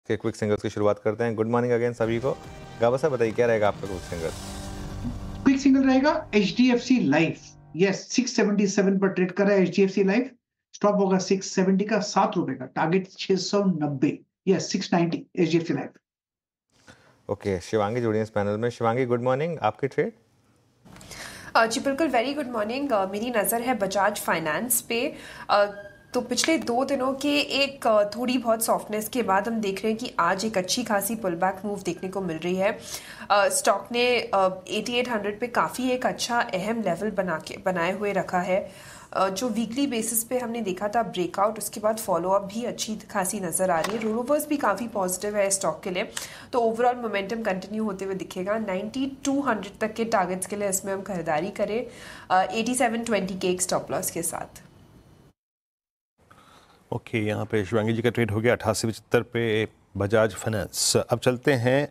के quick singers की शुरुआत करते हैं। गुड मॉर्निंग अगेन सभी को। गावा साहब बताइए क्या रहेगा आपका क्विक सिंगर? क्विक सिंगल रहेगा एचडीएफसी लाइफ। यस, 677 पर ट्रेड कर रहा है एचडीएफसी लाइफ। स्टॉप होगा 670 का, ₹7 का, target 690। Yes, 690 HDFC life. Okay, Shivangi जुड़ी हैं इस पैनल में। शिवांगी गुड मॉर्निंग, आपकी ट्रेड? जी बिल्कुल, वेरी गुड मॉर्निंग। मेरी नज़र है बजाज फाइनेंस पे। तो पिछले 2 दिनों के एक थोड़ी बहुत सॉफ्टनेस के बाद हम देख रहे हैं कि आज एक अच्छी खासी पुल बैक मूव देखने को मिल रही है। स्टॉक ने 8800 पे काफ़ी एक अच्छा अहम लेवल बनाए हुए रखा है। जो वीकली बेसिस पे हमने देखा था ब्रेकआउट, उसके बाद फॉलोअप भी अच्छी खासी नज़र आ रही है। रोलोवर्स भी काफ़ी पॉजिटिव है स्टॉक के लिए, तो ओवरऑल मोमेंटम कंटिन्यू होते हुए दिखेगा। 9200 तक के टारगेट्स के लिए इसमें हम खरीदारी करें 8720 के एक स्टॉप लॉस के साथ। ओके, यहाँ पे शिवांगी जी का ट्रेड हो गया 8875 पे बजाज फाइनेंस। अब चलते हैं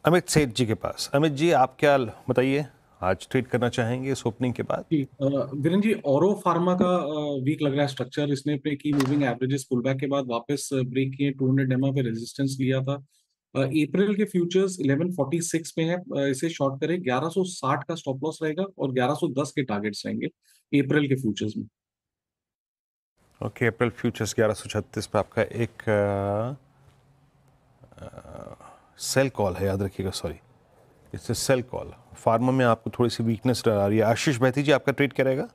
अमित सेठ जी के पास। अमित जी, आप क्या बताइए, आज ट्रेड करना चाहेंगे इस ओपनिंग के बाद? जी वीरेंद्र जी, औरो फार्मा का वीक लग रहा है स्ट्रक्चर। इसने अपने की मूविंग एवरेजेस पुल बैक के बाद वापस ब्रेक किए, 200 एमए पे रेजिस्टेंस लिया था। अप्रैल के फ्यूचर्स 1146 पे है। इसे शॉर्ट करें, 1160 का स्टॉप लॉस रहेगा और 1110 के टारगेट्स रहेंगे अप्रैल के फ्यूचर्स में। ओके, अप्रैल फ्यूचर्स 1136 पे आपका एक सेल कॉल है, याद रखिएगा। सॉरी, इससे सेल कॉल। फार्मा में आपको थोड़ी सी वीकनेस आ रही है। आशीष बैती जी, आपका ट्रेड क्या रहेगा?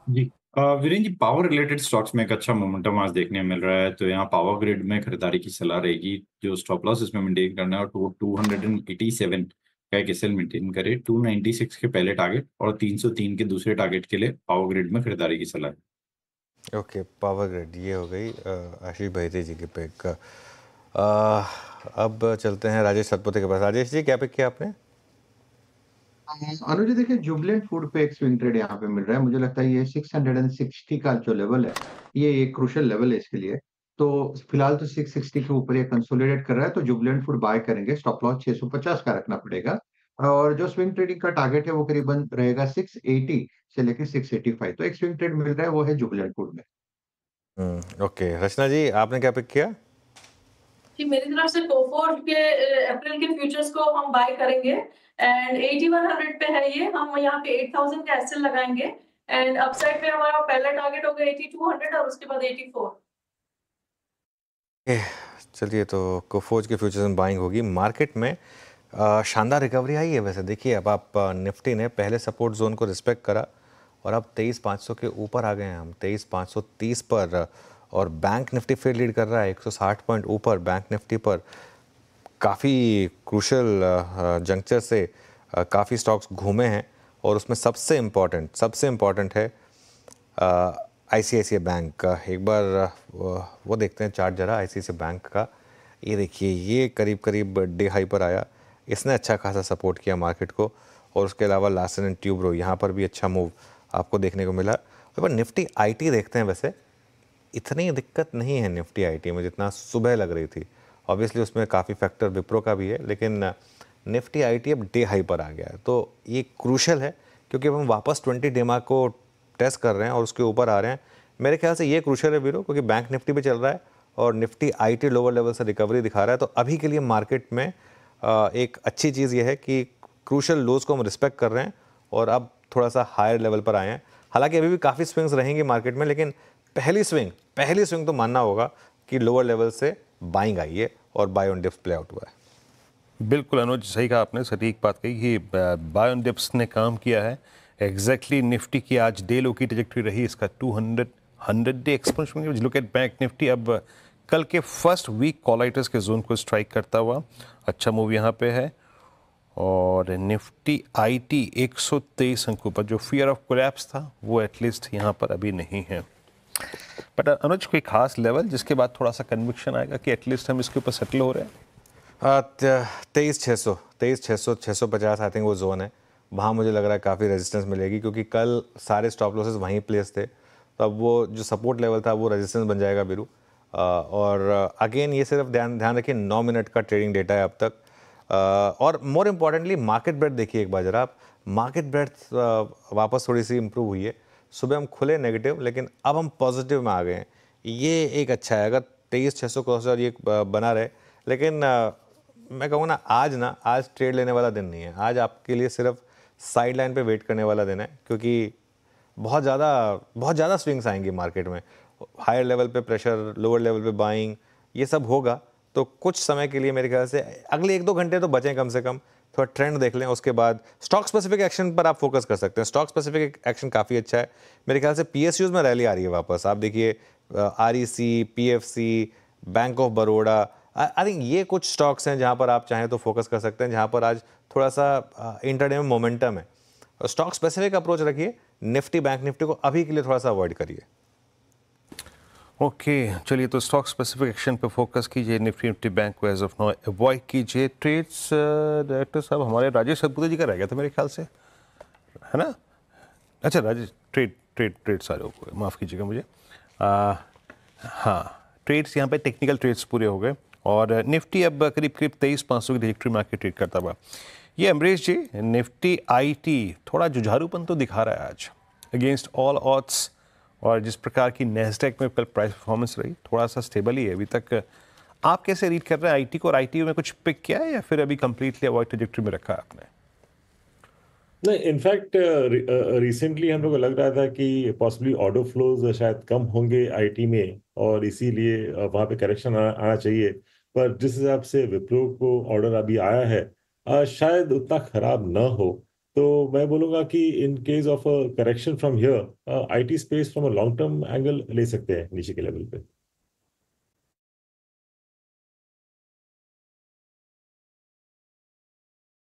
जी Virendra ji, power related stocks में एक अच्छा मोमेंटम आज देखने मिल रहा है, तो यहाँ पावर ग्रिड में खरीदारी की सलाह रहेगी। जो स्टॉप लॉस इसमें मेंटेन करना है और 287 का एक एसएल मेंटेन करे। 296 के पहले टारगेट और 303 के दूसरे टारगेट के लिए पावर ग्रिड में खरीदारी की सलाह है। ओके, पावर ग्रिड ये हो गई आशीष भाईते जी की पिक। अब चलते हैं राजेश सतपथे के पास। राजेश जी क्या पिक किया आपने? अनुज जी, देखिए जुबलेंट फूड पे एक स्विंग ट्रेड यहाँ पे मिल रहा है। मुझे लगता है ये 660 का जो लेवल है, ये एक क्रूशियल लेवल है इसके लिए। तो फिलहाल तो 660 के ऊपर ये कंसोलिडेट कर रहा है, तो जुबलेंट फूड बाय करेंगे। स्टॉप लॉस 650 का रखना पड़ेगा। और जो स्विंग ट्रेडिंग का टारगेट है वो करीबन रहेगा 680 से लेकर 685। तो एक स्विंग ट्रेड मिल रहा है, वो है जुबलेंट फूड में। ओके, रचना जी आपने क्या पिक किया? कि मेरी तरफ से कोफोर्ड के अप्रैल के फ्यूचर्स को हम बाय करेंगे एंड 8100 पे है ये। हम यहाँ पे 8000 का एसएल लगाएंगे एंड अपसाइड पे हमारा पहला टारगेट होगा 8200 और उसके बाद 84। चलिए, तो कोफोर्ज के फ्यूचर्स में बाइंग होगी। मार्केट में शानदार रिकवरी आई है। वैसे देखिए, अब आप निफ्टी ने पहले सपोर्ट जोन को रिस्पेक्ट करा और अब 23500 के ऊपर आ गए हैं हम, 23530 पर। और बैंक निफ्टी फिर लीड कर रहा है 160 पॉइंट ऊपर बैंक निफ्टी पर। काफ़ी क्रूशल जंक्चर से काफ़ी स्टॉक्स घूमे हैं और उसमें सबसे इम्पॉर्टेंट है आईसीआईसीआई बैंक का। एक बार वो देखते हैं चार्ट जरा आईसीआईसीआई बैंक का। ये देखिए, ये करीब करीब डे हाई पर आया। इसने अच्छा खासा सपोर्ट किया मार्केट को। और उसके अलावा लार्सन एंड ट्यूब्रो, यहाँ पर भी अच्छा मूव आपको देखने को मिला। एक बार निफ्टी आईटी देखते हैं। वैसे इतनी दिक्कत नहीं है निफ्टी आईटी में जितना सुबह लग रही थी। ऑब्वियसली उसमें काफ़ी फैक्टर विप्रो का भी है, लेकिन निफ्टी आईटी अब डे हाई पर आ गया है। तो ये क्रूशल है क्योंकि अब हम वापस 20 डेमा को टेस्ट कर रहे हैं और उसके ऊपर आ रहे हैं। मेरे ख्याल से ये क्रूशल है वीरो, क्योंकि बैंक निफ्टी पे चल रहा है और निफ्टी आईटी लोअर लेवल से रिकवरी दिखा रहा है। तो अभी के लिए मार्केट में एक अच्छी चीज़ ये है कि क्रूशल लोज को हम रिस्पेक्ट कर रहे हैं और अब थोड़ा सा हायर लेवल पर आए हैं। हालांकि अभी भी काफ़ी स्विंग्स रहेंगी मार्केट में, लेकिन पहली स्विंग तो मानना होगा कि लोअर लेवल से बाइंग आई है और buy on dips play out हुआ है। बिल्कुल अनुज, सही कहा आपने, सटीक बात कही कि बाय ऑन डिप्स ने काम किया है। एग्जैक्टली निफ्टी की आज डे लो की ट्रैजेक्टरी रही इसका 200 day expansion. Look at bank Nifty, अब कल के फर्स्ट वीक कॉलाइटर्स के जोन को स्ट्राइक करता हुआ अच्छा मूव यहाँ पे है। और निफ्टी आईटी 123 अंकों पर, जो फियर ऑफ कोलैप्स था वो एटलीस्ट यहाँ पर अभी नहीं है। बट अनुज, कोई खास लेवल जिसके बाद थोड़ा सा कन्विक्शन आएगा कि एटलीस्ट हम इसके ऊपर सेटल हो रहे हैं? 23,600 650 आई थिंक वो जोन है। वहाँ मुझे लग रहा है काफ़ी रेजिस्टेंस मिलेगी, क्योंकि कल सारे स्टॉप लॉसेस वहीं प्लेस थे। तो अब वो जो सपोर्ट लेवल था वो रेजिस्टेंस बन जाएगा बीरू। और अगेन ये सिर्फ ध्यान रखिए 9 मिनट का ट्रेडिंग डेटा है अब तक। और मोर इम्पॉर्टेंटली मार्केट ब्रेथ देखिए एक बार जरा आप। मार्केट ब्रेथ वापस थोड़ी सी इंप्रूव हुई है। सुबह हम खुले नेगेटिव, लेकिन अब हम पॉजिटिव में आ गए हैं। ये एक अच्छा है। अगर 23,600 क्रॉस और ये बना रहे। लेकिन मैं कहूँ ना आज ट्रेड लेने वाला दिन नहीं है। आज आपके लिए सिर्फ साइड लाइन पे वेट करने वाला दिन है, क्योंकि बहुत ज़्यादा स्विंग्स आएंगी मार्केट में। हायर लेवल पे प्रेशर, लोअर लेवल पे बाइंग, ये सब होगा। तो कुछ समय के लिए मेरे ख्याल से अगले 1-2 घंटे तो बचें कम से कम, थोड़ा ट्रेंड देख लें। उसके बाद स्टॉक स्पेसिफिक एक्शन पर आप फोकस कर सकते हैं। स्टॉक स्पेसिफिक एक्शन काफ़ी अच्छा है मेरे ख्याल से। PSUs में रैली आ रही है वापस। आप देखिए REC, PFC, bank of Baroda, I think ये कुछ स्टॉक्स हैं जहां पर आप चाहें तो फोकस कर सकते हैं, जहां पर आज थोड़ा सा इंटरडे में मोमेंटम है। स्टॉक स्पेसिफिक अप्रोच रखिए। निफ्टी, बैंक निफ्टी को अभी के लिए थोड़ा सा अवॉइड करिए। ओके चलिए, तो स्टॉक स्पेसिफिक एक्शन पे फोकस कीजिए, निफ्टी बैंक को एज ऑफ नाउ अवॉइड कीजिए। ट्रेड्स डायरेक्टर साहब हमारे राजेश सतपुते जी का रह गया था मेरे ख्याल से, है ना? अच्छा राजेश, ट्रेड सारे हो गए, माफ़ कीजिएगा मुझे। हाँ, ट्रेड्स यहाँ पे टेक्निकल ट्रेड्स पूरे हो गए और निफ्टी अब करीब 23,500 की ट्रैजेक्टरी में ट्रेड करता हुआ। ये अमरीश जी, निफ्टी IT थोड़ा जुझारूपन तो दिखा रहा है आज अगेंस्ट ऑल ऑड्स, और जिस प्रकार की नैस्डैक में कल प्राइस परफॉर्मेंस रही थोड़ा सा स्टेबल ही है अभी तक। आप कैसे रीड कर रहे हैं IT को, और ITO में कुछ पिक किया है या फिर अभी कंप्लीटली अवॉइड ट्रैजेक्टरी में रखा है आपने? नहीं, इनफैक्ट रिसेंटली हम लोग को लग रहा था कि पॉसिबली ऑर्डर फ्लोज शायद कम होंगे IT में और इसीलिए वहाँ पे करेक्शन आना चाहिए। पर जिस हिसाब से विप्रो को ऑर्डर अभी आया है शायद उतना खराब ना हो। तो मैं बोलूँगा कि in case of correction from here IT space from a long term angle ले सकते हैं नीचे के लेवल पे।